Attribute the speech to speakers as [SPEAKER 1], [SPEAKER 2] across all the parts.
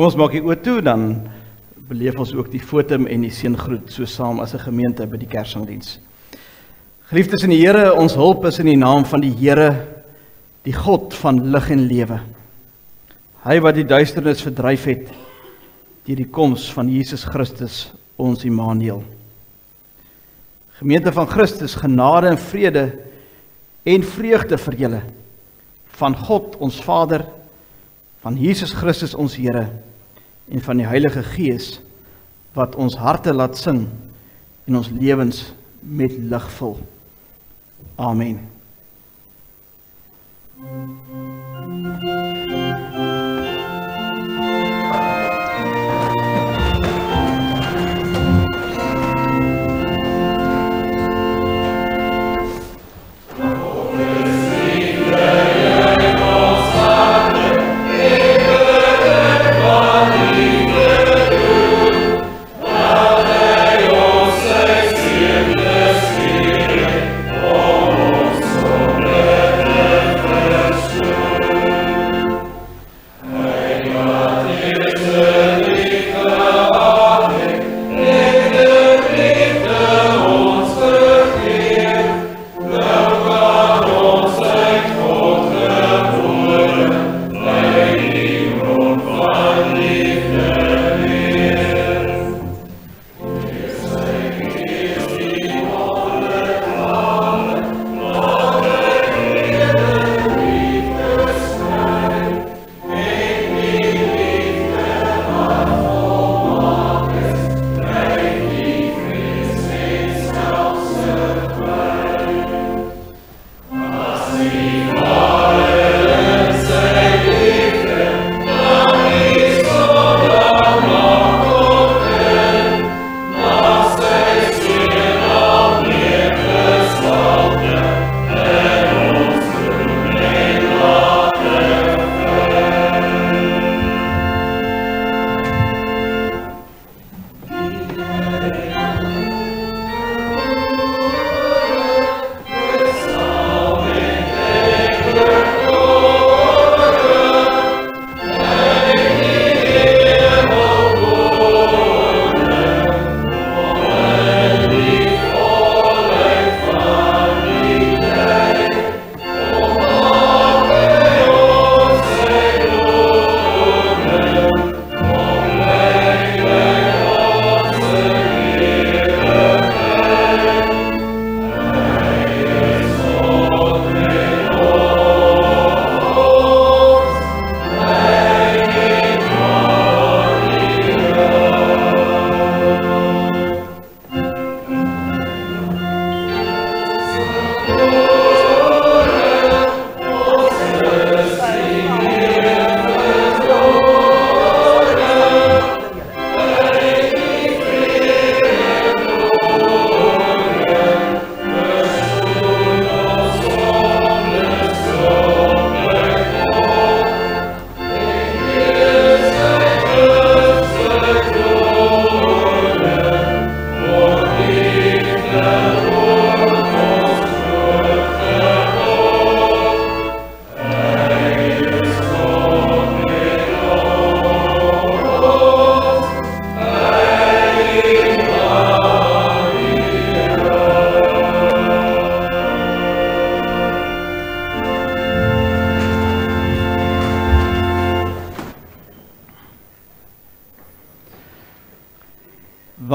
[SPEAKER 1] Kom ons maak die oë toe, dan beleef ons ook die fotum en die seëngroet so saam as 'n gemeente by die Kersangdiens. Geliefdes in die Here, ons hulp is in die naam van die Here, die God van lig en lewe. Hy wat die duisternis verdryf het deur die koms van Jesus Christus, ons Immanuel. Gemeente van Christus, genade en vrede en vreugde vir julle, van God ons Vader, van Jesus Christus ons Here, en van die Heilige Gees, wat ons harte laat sing, en ons lewens met lig vul. Amen.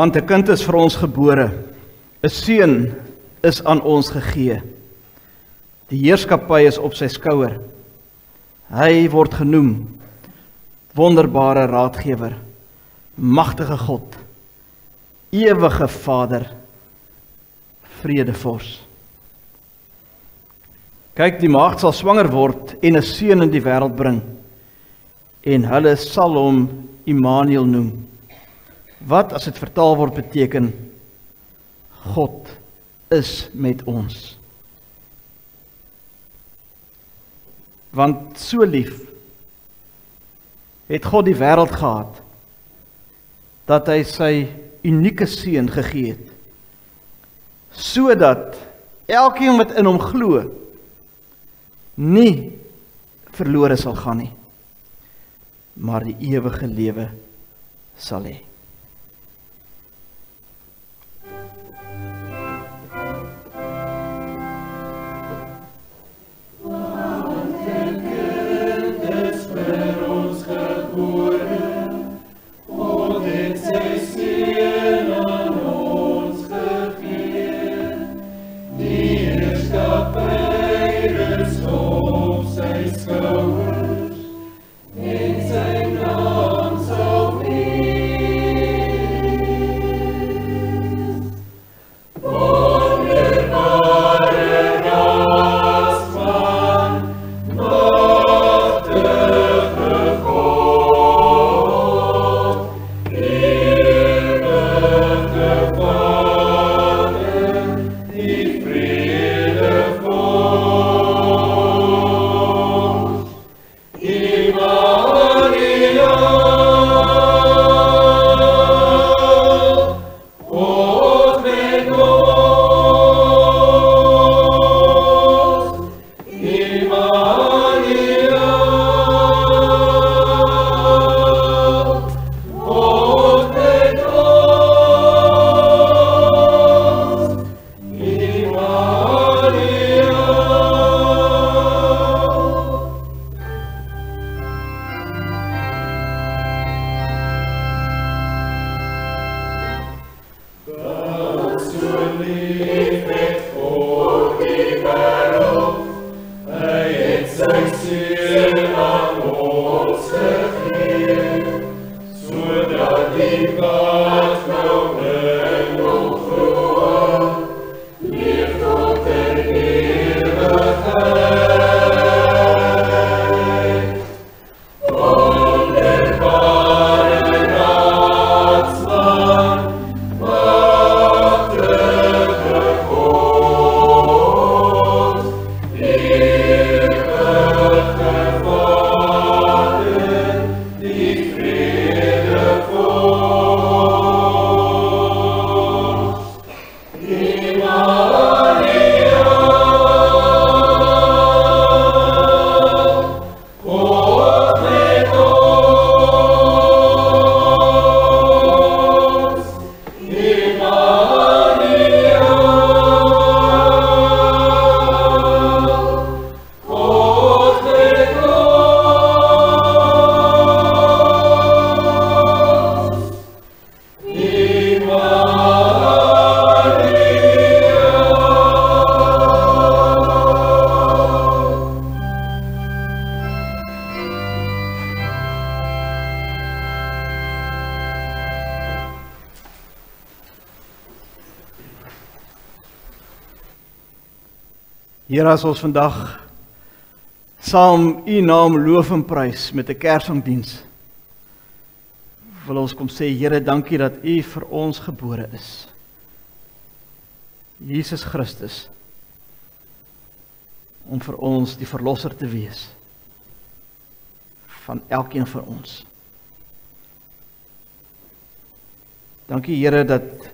[SPEAKER 1] Want 'n kind is vir ons gebore, 'n seun is aan ons gegee. Die heerskappy is op sy skouer. Hy word genoem wonderbare raadgewer, magtige God, ewige Vader, vredevors. Kyk, die maagd sal swanger word en 'n seun in die wêreld bring, en hulle sal hom Immanuel noem. Wat as dit vertaal word beteken, God is met ons. Want so lief het God die wêreld gehad, dat hy sy unieke seun gegee het, sodat elkeen wat in hom glo, nie verlore sal gaan nie, maar die ewige lewe sal hê. Here, as ons vandag saam U naam loof en prys met 'n Kersangdiens, wil ons kom sê, Here, dankie dat U vir ons gebore is. Jesus Christus, om vir ons die verlosser te wees van elkeen van ons. Dankie, Here, dat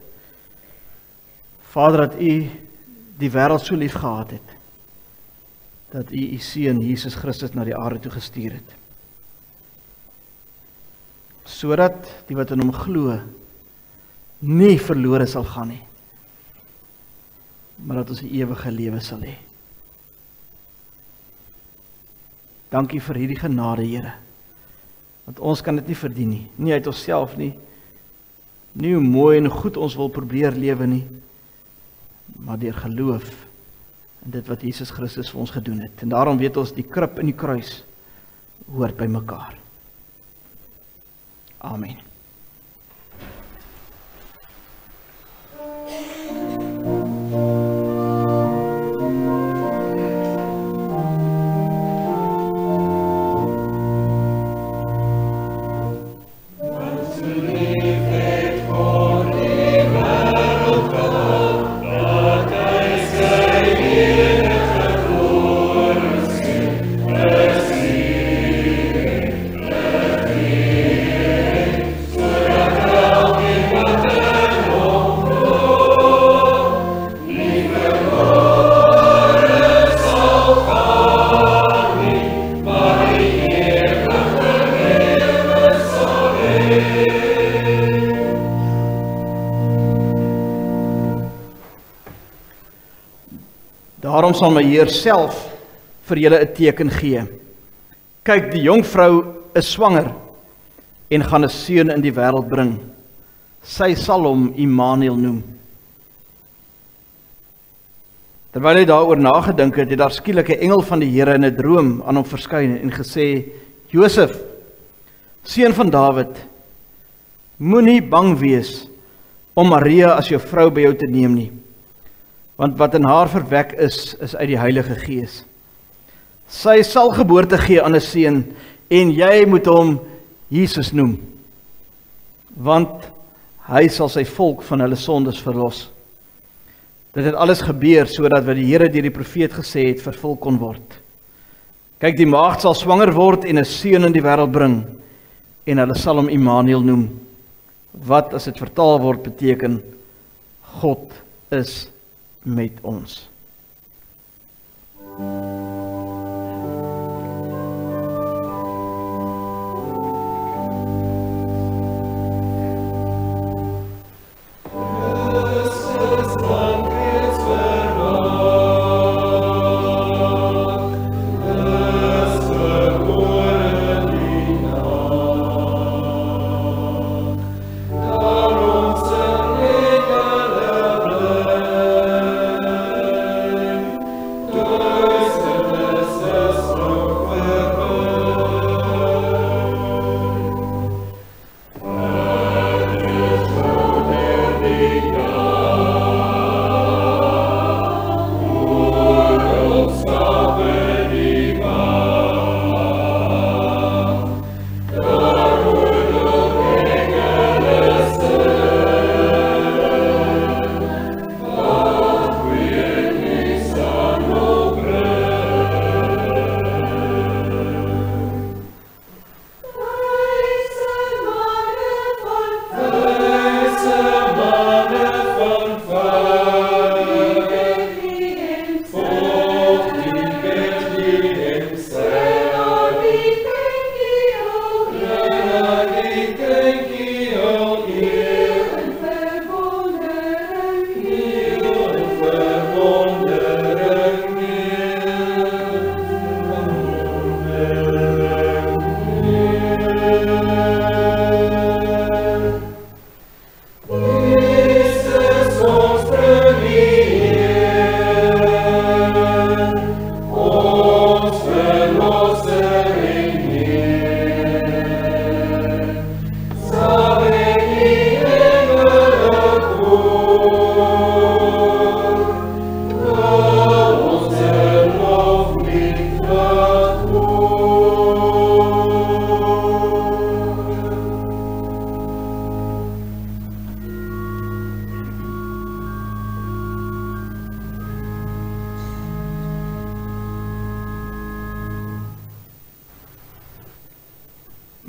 [SPEAKER 1] Vader, dat U die wêreld so lief gehad het, dat U Seun Jesus Christus na die aarde toe gestuur het, sodat die wat in hom glo nie verlore sal gaan nie, maar dat ons 'n ewige lewe sal hê. Dankie vir hierdie genade, Here, want ons kan dit nie verdien nie, nie uit onsself nie, nie hoe mooi en goed ons wil probeer lewe nie, maar deur geloof in dit wat Jesus Christus vir ons gedoen het. En daarom weet ons, die krib en die kruis hoort by mekaar. Amen. Daarom sal my Heer self vir julle 'n teken gee. Kyk, die jongvrou is swanger en gaan 'n seun in die wêreld bring. Sy sal hom Immanuel noem. Terwyl hy daaroor nagedink het, het daar skielik 'n engel van die Here in 'n droom aan hom verskyn en gesê: Josef, seun van Dawid, moenie bang wees om Maria as jou vrou by jou te neem nie, want wat in haar verwek is uit die Heilige Gees. Sy sal geboorte gee aan 'n seun en jy moet hom Jesus noem, want hy sal sy volk van hulle sondes verlos. Dit het alles gebeur sodat wat die Here deur die profeet gesê het vervul kon word. Kyk, die maagd sal swanger word en 'n seun in die wêreld bring en hulle sal hom Immanuel noem. Wat as dit vertaal word beteken God is met ons.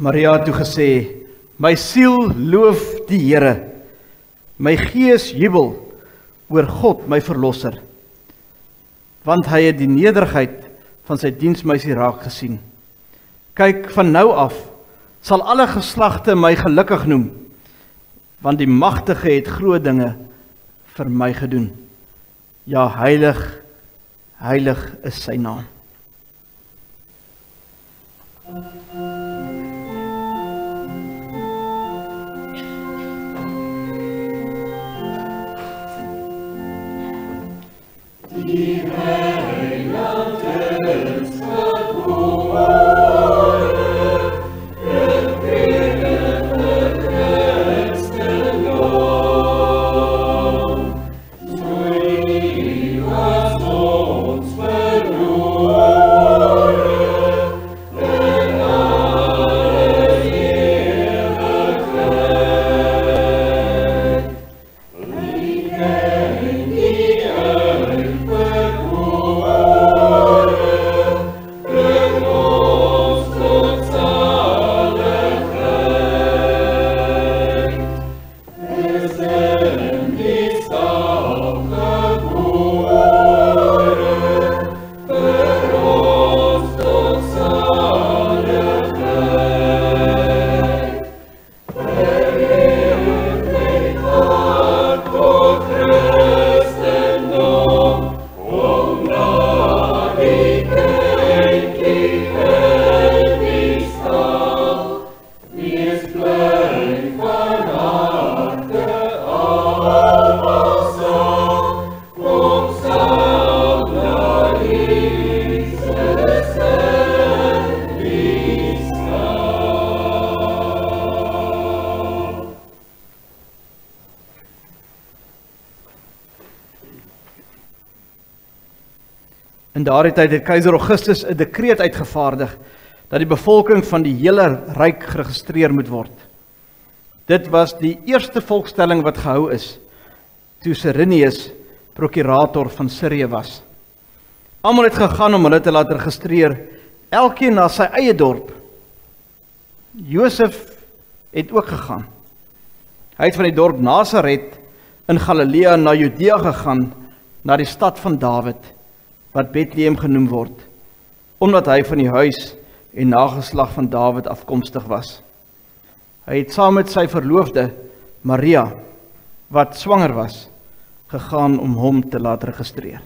[SPEAKER 1] Maria het toe gesê: My siel loof die Here, my gees jubel oor God my verlosser, want hy het die nederigheid van sy diensmeisie raak gesien. Kyk, van nou af sal alle geslagte my gelukkig noem, want die Magtige het groot dinge vir my gedoen. Ja, heilig, heilig is sy naam.
[SPEAKER 2] Die Heiland is geboren, het Friede verkrijgste Lam. Zo was ons verloren, en alles eeuwigheid. Liefheid die
[SPEAKER 1] In daardie tyd het keiser Augustus 'n dekreet uitgevaardig dat die bevolking van die hele ryk geregistreer moet word. Dit was die eerste volkstelling wat gehou is, toe Cyrenius prokurator van Sirië was. Almal het gegaan om hulle te laat registreer, elkeen na sy eie dorp. Josef het ook gegaan. Hy het van die dorp Nasaret in Galilea na Judea gegaan, na die stad van Dawid, wat Bethlehem genoem word, omdat hy van die huis en nageslag van Dawid afkomstig was. Hy het saam met sy verloofde, Maria, wat swanger was, gegaan om hom te laat registreer.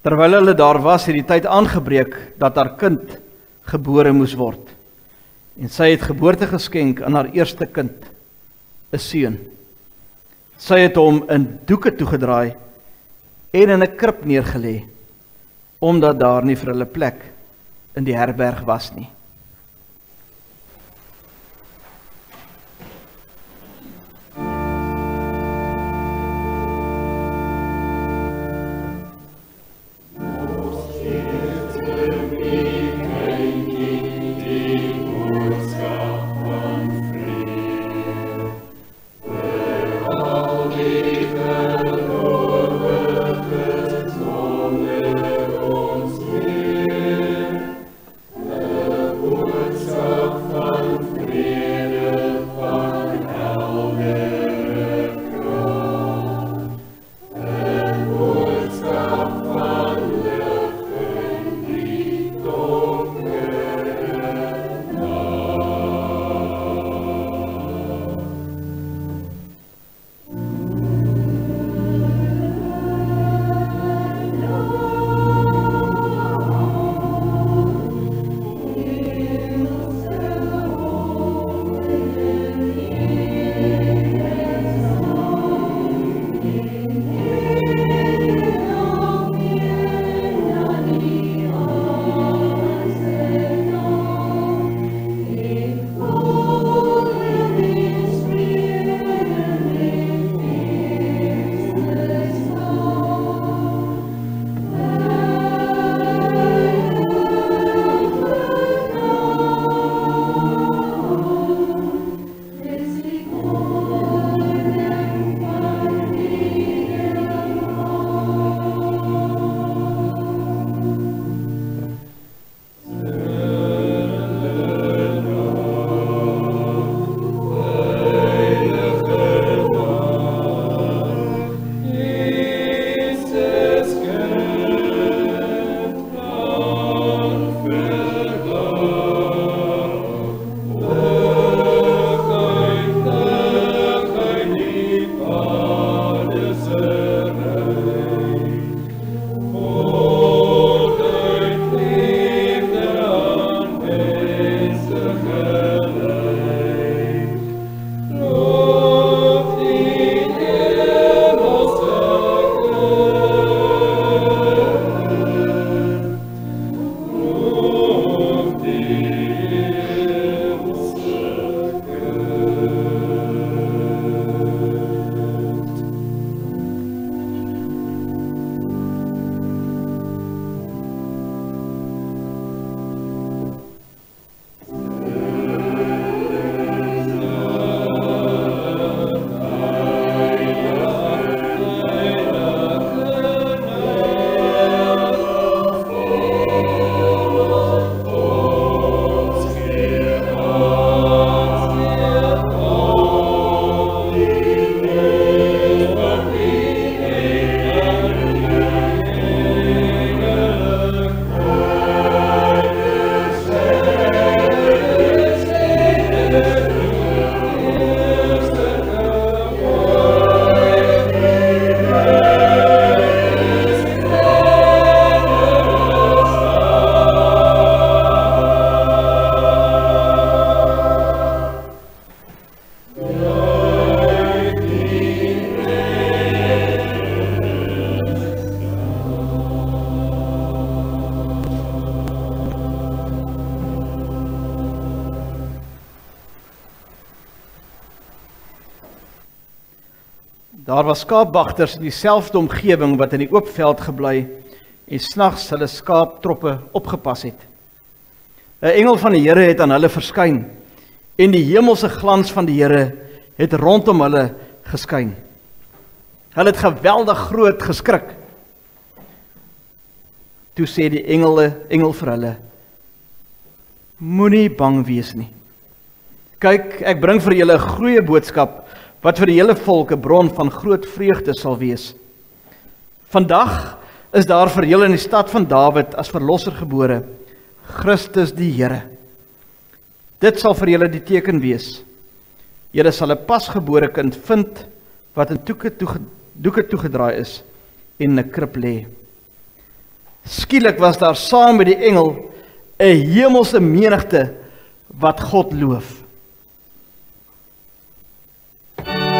[SPEAKER 1] Terwyl hulle daar was, het die tyd aangebreek dat haar kind gebore moes word. En sy het geboorte geskenk aan haar eerste kind, 'n seun. Sy het hom in doeke toegedraai en in 'n krib neergelê, omdat daar nie vir hulle plek in die herberg was nie. Daar was skaapwagters in dieselfde omgewing wat in die oop veld gebly en snags hulle skaaptroppe opgepas het. 'n Engel van die Here het aan hulle verskyn en die hemelse glans van die Here het rondom hulle geskyn. Hulle het geweldig groot geskrik. Toe sê die engel vir hulle: Moenie bang wees nie. Kyk, ek bring vir julle 'n goeie boodskap wat vir die hele volk 'n bron van groot vreugde sal wees. Vandag is daar vir julle in die stad van Dawid as verlosser gebore, Christus die Here. Dit sal vir julle die teken wees. Julle sal 'n pasgebore kind vind wat in doeke toegedraai is en in 'n krib lê. Skielik was daar saam met die engel 'n hemelse menigte wat God loof.
[SPEAKER 2] Oh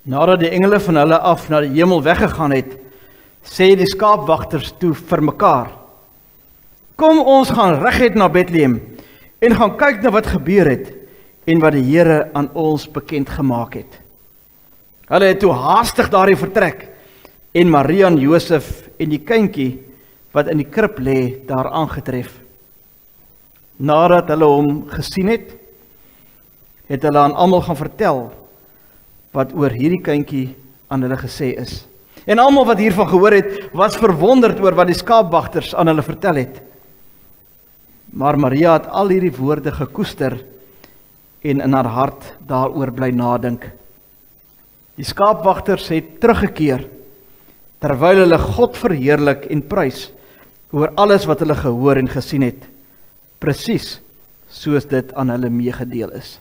[SPEAKER 1] Nadat die engele van hulle af na die hemel weggegaan het, sê die skaapwagters toe vir mekaar: Kom ons gaan reguit na Bethlehem en gaan kyk na wat gebeur het en wat die Here aan ons bekend gemaak het. Hulle het toe haastig daarheen vertrek en Maria en Josef en die kindjie wat in die krib lê daar aangetref. Nadat hulle hom gesien het, het hulle aan almal gaan vertel wat oor hierdie kindjie aan hulle gesê is. En almal wat hiervan gehoor het, was verwonderd oor wat die skaapwagters aan hulle vertel het. Maar Maria het al hierdie woorde gekoester en in haar hart daaroor bly nadink. Die skaapwagters het teruggekeer, terwyl hulle God verheerlik en prys oor alles wat hulle gehoor en gesien het, presies soos dit aan hulle meegedeel is.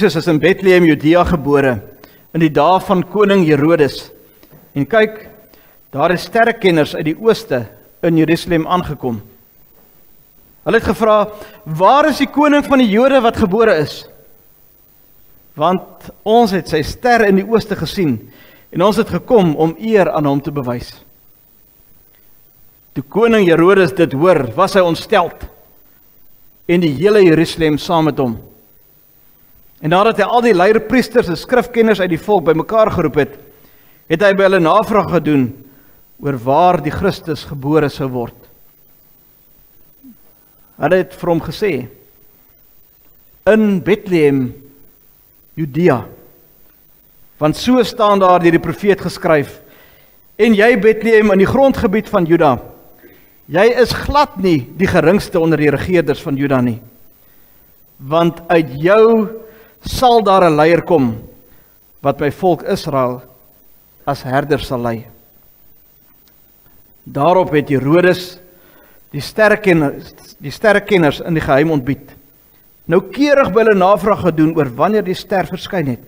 [SPEAKER 1] Jesus is in Bethlehem, Judea gebore, in die dae van koning Herodes. En kyk, daar is sterrekenners uit die ooste in Jerusalem aangekom. Hulle het gevra: Waar is die koning van die Jode wat gebore is? Want ons het sy ster in die ooste gesien, en ons het gekom om eer aan hom te bewys. Toe koning Herodes dit hoor, was hy ontsteld, en die hele Jerusalem saam met hom. En nadat hy al die leierpriesters en skrifkenners uit die volk bymekaar geroep het, het hy by hulle navraag gedoen oor waar die Christus gebore sou word. Hulle het vir hom gesê: In Bethlehem, Judea, want so staan daar deur die profeet geskryf: En jy, Bethlehem, in die grondgebied van Juda, jy is glad nie die geringste onder die regerders van Juda nie, want uit jou sal daar 'n leier kom, wat my volk Israel as herder sal lei. Daarop het Herodes die sterrekenners in die geheim ontbied, noukeurig by hulle navraag gedoen oor wanneer die ster verskyn het,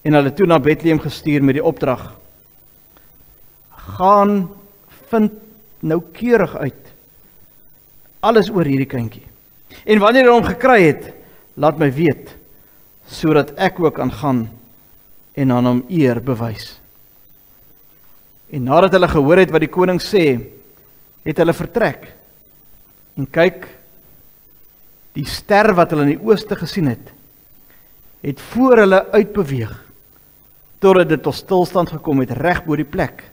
[SPEAKER 1] en hulle toe na Bethlehem gestuur met die opdrag: Gaan vind noukeurig uit alles oor hierdie kindjie, en wanneer jy hom gekry het, laat my weet, sodat ek ook kan gaan en aan hom eer bewys. En nadat hulle gehoor het wat die koning sê, het hulle vertrek. En kyk, die ster wat hulle in die ooste gesien het, het voor hulle uitbeweeg, totdat dit tot stilstand gekom het, reg bo die plek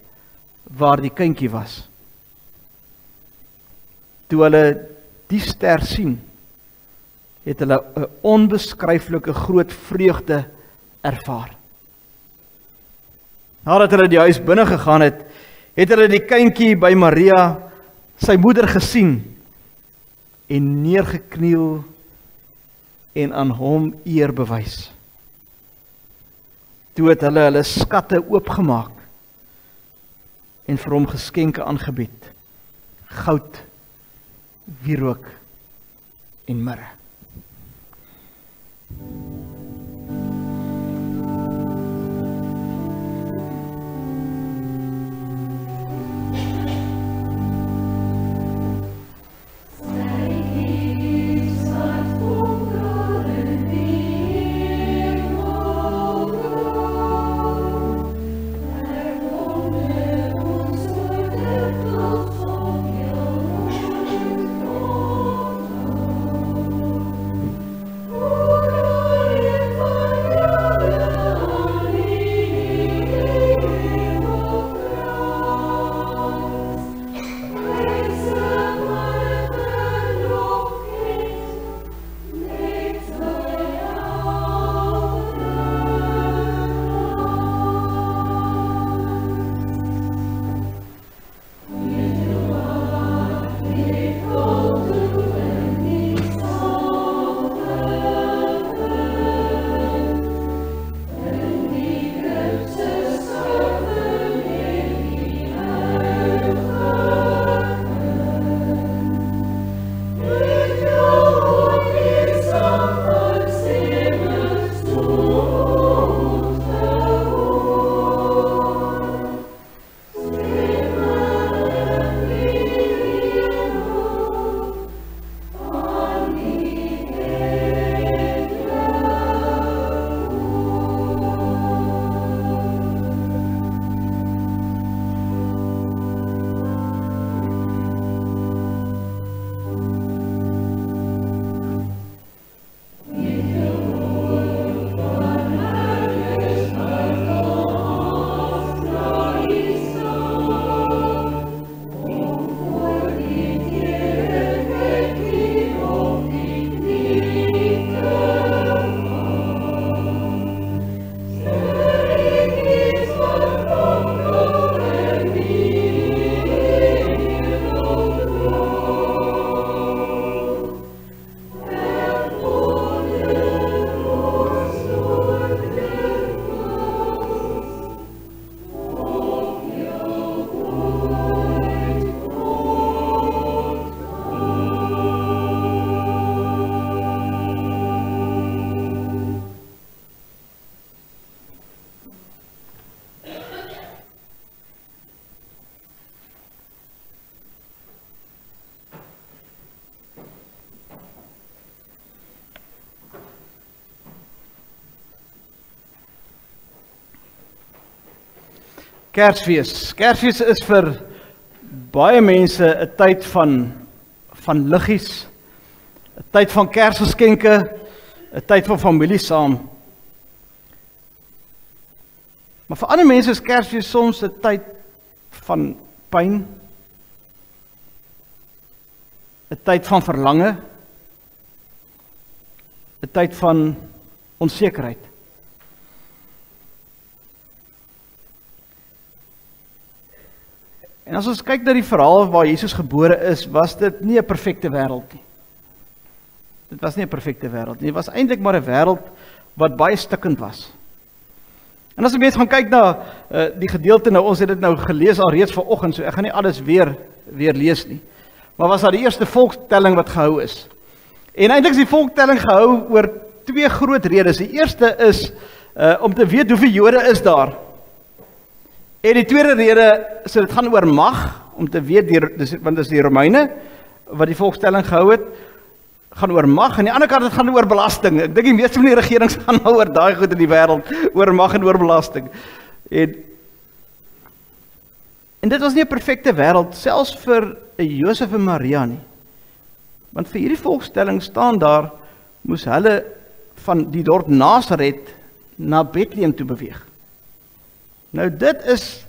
[SPEAKER 1] waar die kindjie was. Toe hulle die ster sien, het hulle 'n onbeskryflike groot vreugde ervaar. Nadat hulle die huis binne gegaan het, het hulle die kindjie by Maria, sy moeder, gesien en neergekniel en aan hom eer bewys. Toe het hulle skatte oopgemaak en vir hom geskenke aangebied, goud, wierook en mirre. Kersfees. Kersfees is vir baie mense 'n tyd van liggies, 'n tyd van Kersgeskenke, 'n tyd van familie saam. Maar vir ander mense is Kersfees soms 'n tyd van pyn, 'n tyd van verlange, 'n tyd van onsekerheid. En as ons kyk na die verhaal waar Jesus gebore is, was dit nie 'n perfekte wêreld nie. Dit was nie 'n perfekte wêreld nie. Dit was eintlik maar 'n wêreld wat baie stikkend was. En as mense gaan kyk na die gedeelte nou, ons het dit nou gelees al reeds vanoggend, so ek gaan nie alles weer lees nie. Maar was daar die eerste volkstelling wat gehou is. En eintlik is die volkstelling gehou oor twee groot redes. Die eerste is om te weet hoeveel Jode is daar. En die tweede rede, so dit gaan oor mag, om te weet, want dit is die Romeine, wat die volkstelling gehou het, gaan oor mag, en die ander kant het gaan oor belasting. Ek dink die meeste van die regerings gaan nou oor daai goed in die wêreld, oor mag en oor belasting. En dit was nie 'n perfekte wêreld, selfs vir Josef en Maria nie. Want vir hierdie volkstelling staan daar, moes hulle van die dorp Nasaret na Bethlehem toe beweeg. Nou dit is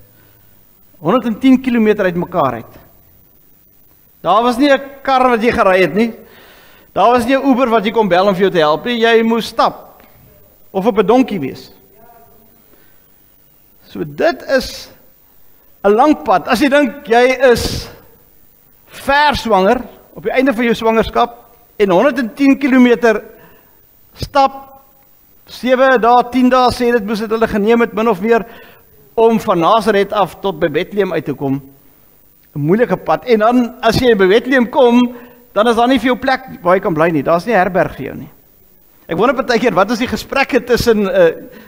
[SPEAKER 1] 110 km uit mekaar uit. Daar was nie 'n kar wat jy gery het nie. Daar was nie 'n Uber wat jy kon bel om vir jou te help nie. Jy moes stap of op 'n donkie wees. So dit is 'n lang pad. As jy dink jy is ver swanger op die einde van jou swangerskap en 110 km stap, 7 dae, 10 dae sê dit moes dit hulle geneem het min of meer om van Nazareth af tot by Bethlehem uit te kom. 'n Moeilike pad. En dan, as jy by Bethlehem kom, dan is daar nie vir jou plek waar jy kan bly nie. Daar's nie herberg vir jou nie. Ek wonder partykeer, wat is die gesprekke tussen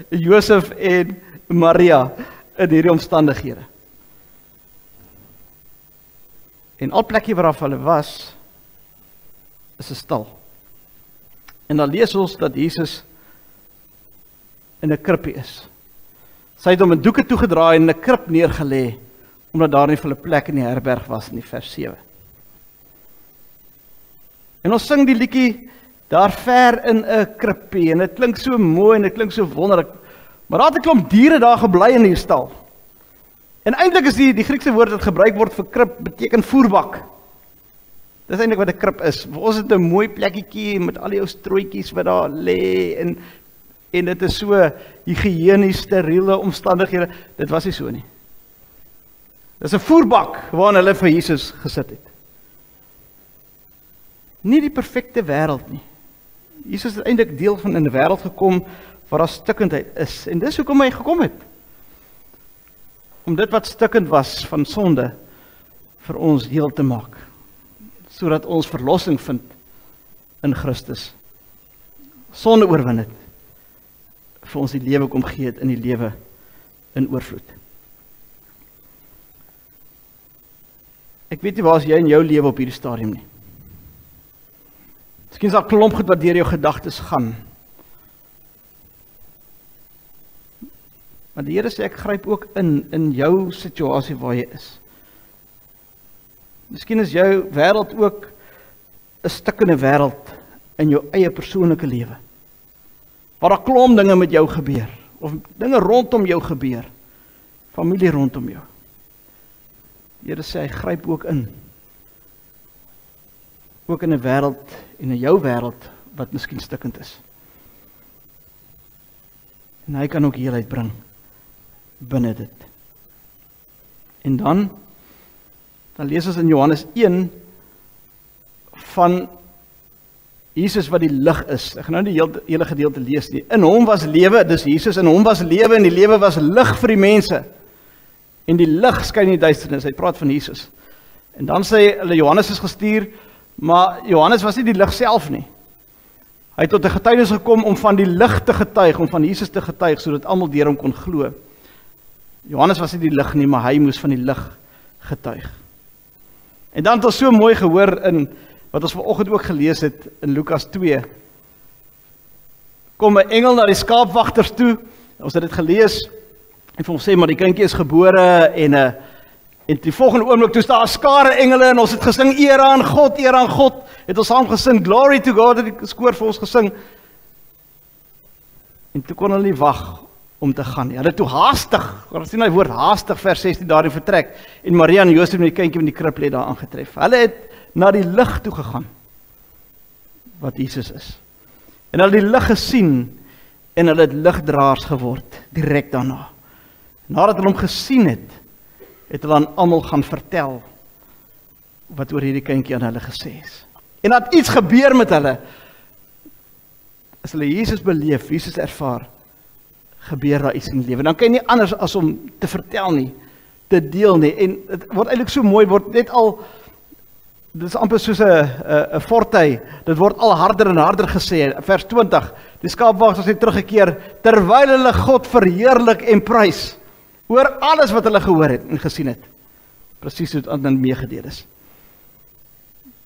[SPEAKER 1] Josef en Maria in hierdie omstandighede? En al plekkie waaraf hulle was, is 'n stal. En dan lees ons dat Jesus in 'n krippie is. Sy het hom in doeke toegedraai en in 'n krib neergelê, omdat daar nie vir hulle plek in die herberg was in vers 7. En ons sing die liedjie daar ver in 'n krippie, en dit klink so mooi en dit klink so wonderlik, maar daar het 'n klomp diere daar gebly in die stal. En eintlik is die Griekse woord wat gebruik word vir krib beteken voerbak. Dis eintlik wat 'n krib is. Vir ons is dit 'n mooi plekkietjie met al die ou strooitjies wat daar lê, en dit is so higiënies, steriele omstandighede. Dit was nie so nie. Dis 'n voerbak waarin hulle vir Jesus gesit het. Nie die perfekte wêreld nie. Jesus het eintlik deel van in 'n wêreld gekom waar daar stikkindheid is, en dis hoekom hy gekom het. Om dit wat stikkend was van sonde vir ons heel te maak, sodat ons verlossing vind in Christus. Sonde oorwin het, vir ons die lewe kom gee het, in die lewe in oorvloed. Ek weet nie waar is jy in jou lewe op hierdie stadium nie. Miskien is daar 'n klomp goed wat deur jou gedagtes gaan. Maar die Here sê, ek gryp ook in jou situasie waar jy is. Miskien is jou wêreld ook 'n stikkende wêreld in jou eie persoonlike lewe. Waar daar klomp dinge met jou gebeur, of dinge rondom jou gebeur, familie rondom jou. Die Here sê, hy gryp ook in. Ook in 'n wêreld, en in jou wêreld, wat miskien stikkend is. En hy kan ook heelheid bring binne dit. En dan lees ons in Johannes 1 van Jesus wat die lig is. Ek gaan nou die hele gedeelte lees nie. In hom was lewe, dis Jesus, in hom was lewe, en die lewe was lig vir die mense. En die lig skyn in die duisternis. Hy praat van Jesus. En dan sê hulle, Johannes is gestuur, maar Johannes was nie die lig self nie. Hy het tot 'n getuienis gekom om van die lig te getuig, om van Jesus te getuig, sodat almal deur hom kon glo. Johannes was nie die lig nie, maar hy moes van die lig getuig. En dan het ons so mooi gehoor in wat ons vanoggend ook gelees het in Lukas 2. Kom 'n engel na die skaapwagters toe. Ons het dit gelees en vir ons sê, maar die kindjie is gebore, en die volgende oomblik toe staan 'n skare engele, en ons het gesing eer aan God, het ons saam gesing glory to God, het die koor vir ons gesing. En toe kon hulle nie wag om te gaan nie. Hulle toe haastig, ons sien die woord haastig, vers 16 daarin vertrek, en Maria en Josef met die kindjie in die krib lê daar aangetref. Hulle het na die lig toe gegaan, wat Jesus is. En hulle het die lig gesien, en hulle het ligdraers geword, direk daarna. Nadat hulle hom gesien het hulle aan almal gaan vertel, wat oor hierdie kindjie aan hulle gesê is. En dat iets gebeur met hulle, as hulle Jesus beleef, Jesus ervaar, gebeur daar iets in die lewe. Dan kan jy nie anders as om te vertel nie, te deel nie. En het word eintlik so mooi, word net al, dit is amper soos 'n fortuin, dit word al harder en harder gesê. Vers 20, die skaapwagters het teruggekeer, terwyl hulle God verheerlik en prys, oor alles wat hulle gehoor het en gesien het. Presies hoe dit dan meegedeel is.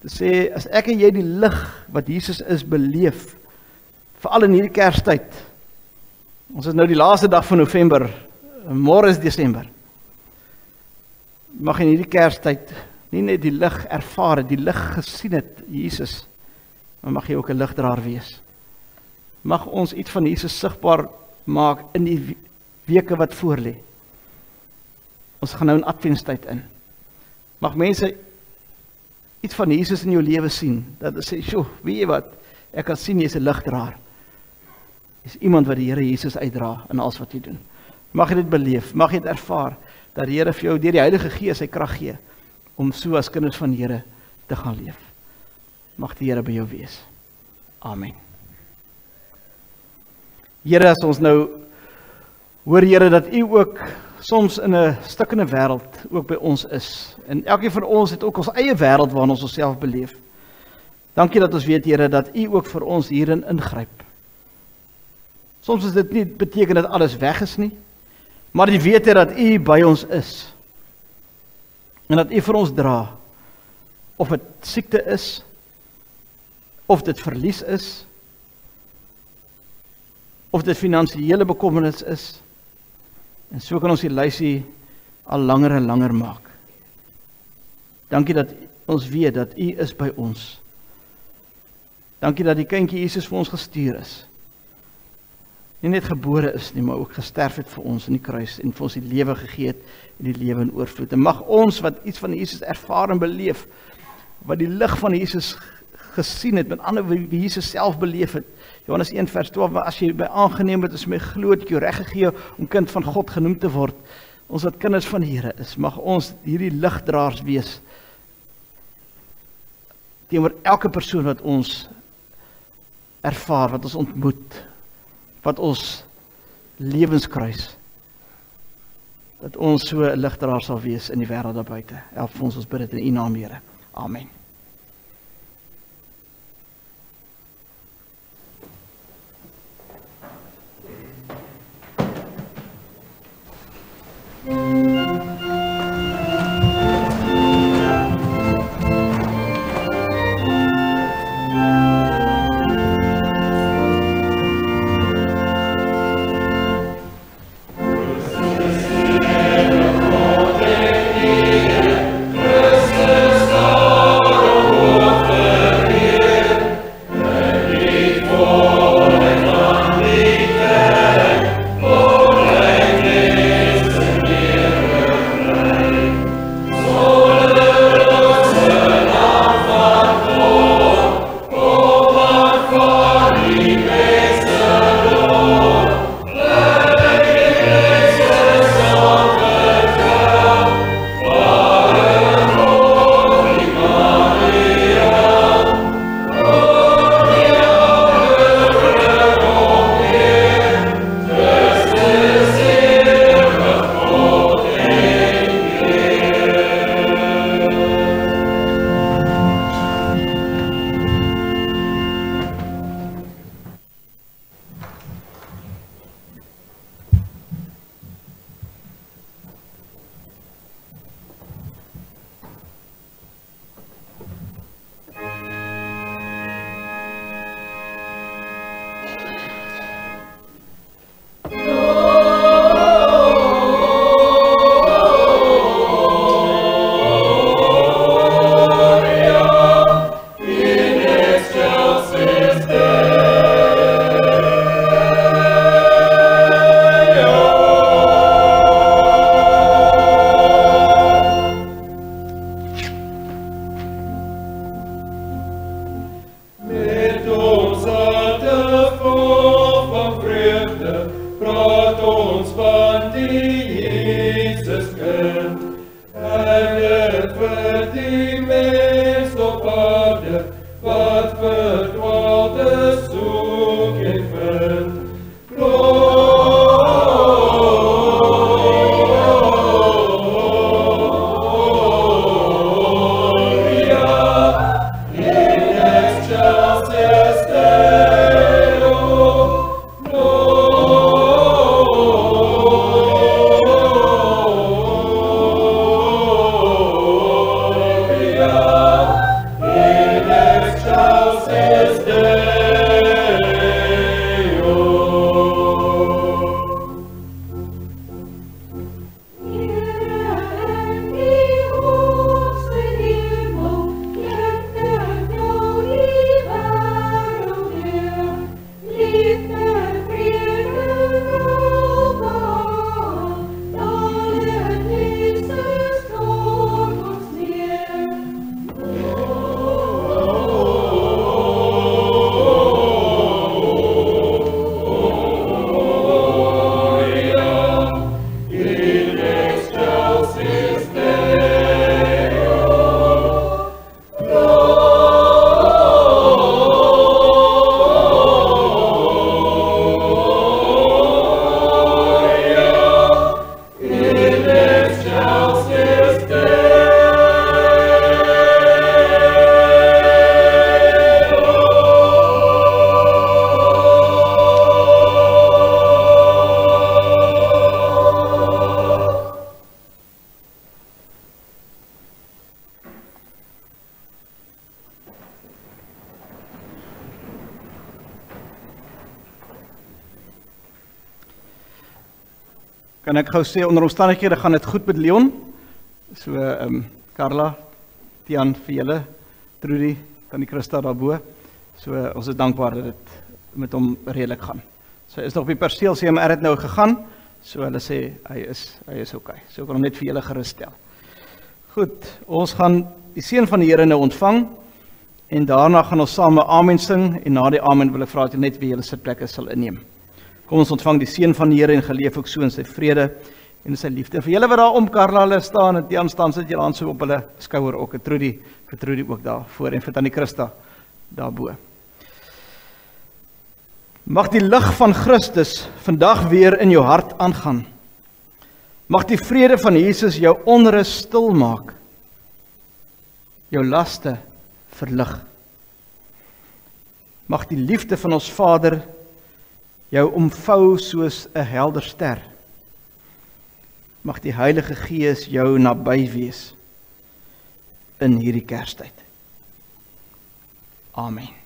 [SPEAKER 1] Te sê, as ek en jy die lig wat Jesus is beleef, veral in hierdie Kerstyd, ons is nou die laaste dag van November, môre is Desember, mag in hierdie Kerstyd nie net die lig ervaar het, die lig gesien het, Jesus, maar mag jy ook 'n ligdraer wees. Mag ons iets van Jesus sigbaar maak in die weke wat voor lê. Ons gaan nou in Adventstyd in. Mag mense iets van Jesus in jou lewe sien, dat hulle sê, "Sjoe, weet jy wat? Ek kan sien jy's 'n ligdraer. Jy's iemand wat die Here Jesus uitdra in alles wat jy doen." Mag jy dit beleef, mag jy dit ervaar, dat die Here vir jou deur die Heilige Gees sy krag gee, om so as kinders van die Here te gaan leef. Mag die Here by jou wees. Amen. Here, as ons nou hoor, Here, dat U ook soms in 'n stikkende wêreld ook by ons is. En elkeen van ons het ook ons eie wêreld waarin ons onsself beleef. Dankie dat ons weet, Here, dat U ook vir ons hierin ingryp. Soms is dit nie beteken dat alles weg is nie, maar die wete dat U by ons is. En dat U vir ons dra, of dit siekte is, of dit verlies is, of dit finansiële bekommernis is, en so kan ons die lysie al langer en langer maak. Dankie dat ons weet dat U is by ons. Dankie dat die kindjie Jesus vir ons gestuur is. Nie net gebore is nie, maar ook gesterf het vir ons in die kruis en vir ons die lewe gegee het en die lewe in oorvloed. En mag ons wat iets van Jesus ervaar en beleef, wat die lig van Jesus gesien het, met ander wie Jesus self beleef het. Johannes 1 vers 12, maar as jy my aangeneem het, as my glo het, ek jou reg gegee om kind van God genoem te word. Ons wat kinders van die Here is, mag ons hierdie ligdraers wees teenoor elke persoon wat ons ervaar, wat ons ontmoet, wat ons lewenskruis, dat ons so 'n ligdraer sal wees in die wêreld daar buite. Help ons bid dit in U naam, Here. Amen.
[SPEAKER 2] Yeah.
[SPEAKER 1] Kan ek gou sê, onder omstandighede gaan dit goed met Leon. So, Carla, Tian vir julle, Trudy, Tannie Christa daarbo. So, ons is dankbaar dat dit met hom redelik gaan. So, hy is nog op die perseel, CMR het nou gegaan, so hulle sê, hy is okay. So, ek kan hom net vir julle gerus stel. Goed, ons gaan die seën van die Here nou ontvang, en daarna gaan ons saam 'n amen sing, en na die amen wil ek vra dat jy net weer julle sitplekke sal inneem. Kom ons ontvang die seën van die Here en geleef ook so in sy vrede en in sy liefde. En vir julle wat daar om Carla hulle staan, en die aanstaan sit julle aan so op hulle skouer ook, en vir Trudy ook daar voor, en vir Tannie Christa daarbo. Mag die lig van Christus vandag weer in jou hart aangaan. Mag die vrede van Jesus jou onrus stil maak, jou laste verlig. Mag die liefde van ons Vader jou omvou soos 'n helder ster. Mag die Heilige Gees jou naby wees in hierdie Kerstyd. Amen.